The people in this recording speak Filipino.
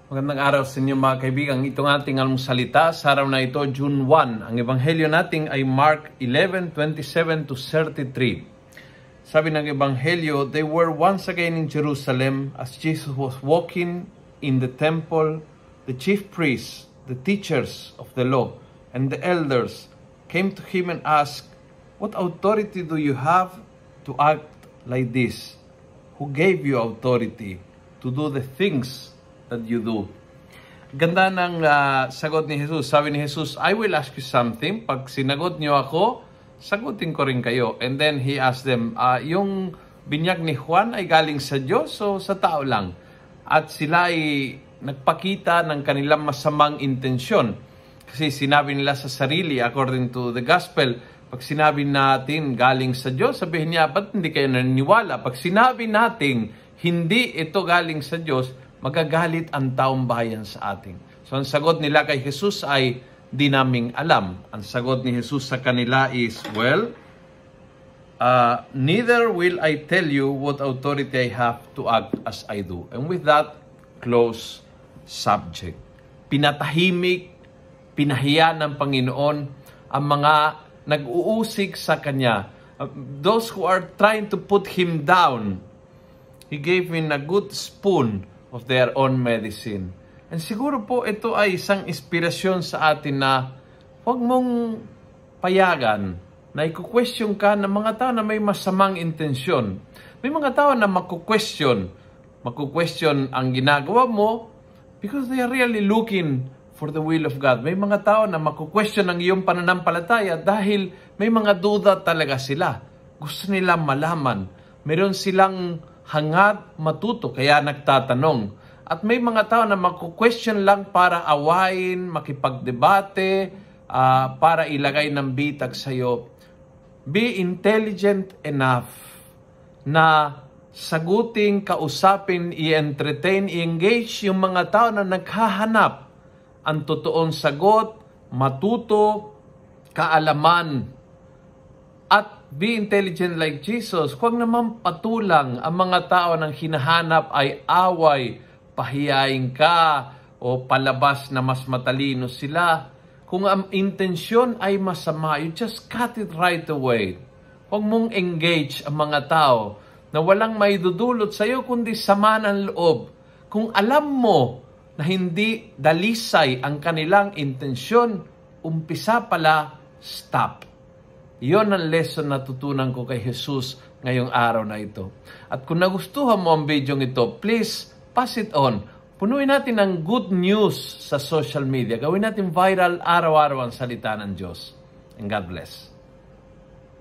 Magandang araw sa inyo mga kaibigan. Itong ating almusalita sa araw na ito, June 1. Ang ebanghelyo natin ay Mark 11:27-33. Sabi ng ebanghelyo, they were once again in Jerusalem as Jesus was walking in the temple. The chief priests, the teachers of the law, and the elders came to him and asked, "What authority do you have to act like this? Who gave you authority to do the things that you do?" Ganda ng sagot ni Jesus. Sabi ni Jesus, I will ask you something. Pag sinagot niyo ako, sagutin ko rin kayo. And then he asked them, yung binyag ni Juan ay galing sa Diyos o sa tao lang? At sila ay nagpakita ng kanilang masamang intensyon. Kasi sinabi nila sa sarili, according to the gospel, pag sinabi natin galing sa Diyos, sabihin niya, ba't hindi kayo naniniwala? Pag sinabi natin, hindi ito galing sa Diyos, magagalit ang taong bayan sa atin. So ang sagot nila kay Jesus ay, di naming alam. Ang sagot ni Jesus sa kanila is, well, neither will I tell you what authority I have to act as I do. And with that, close subject. Pinatahimik, pinahiya ng Panginoon ang mga nag-uusig sa Kanya. Those who are trying to put Him down, He gave him a good spoon of their own medicine. And siguro po ito ay isang inspirasyon sa atin na huwag mong payagan na i-question ka ng mga tao na may masamang intensyon. May mga tao na maku-question ang ginagawa mo because they are really looking for the will of God. May mga tao na maku-question ang iyong pananampalataya dahil may mga duda talaga sila. Gusto nila malaman. Meron silang hangad matuto, kaya nagtatanong. At may mga tao na maku-question lang para awayin, makipagdebate, para ilagay ng bitag sa iyo. Be intelligent enough na sagutin, kausapin, i-entertain, i-engage yung mga tao na naghahanap ang totoong sagot, matuto, kaalaman, at be intelligent like Jesus. Huwag naman patulang ang mga tao ng hinahanap ay away, pahiyain ka, o palabas na mas matalino sila. Kung ang intensyon ay masama, you just cut it right away. Huwag mong engage ang mga tao na walang maidudulot sa iyo kundi sama ng loob. Kung alam mo na hindi dalisay ang kanilang intensyon, umpisa pala, stop. Iyon ang lesson na tutunan ko kay Jesus ngayong araw na ito. At kung nagustuhan mo ang video ito, please pass it on. Punuin natin ng good news sa social media. Gawin natin viral araw-araw ang salita ng Diyos. And God bless.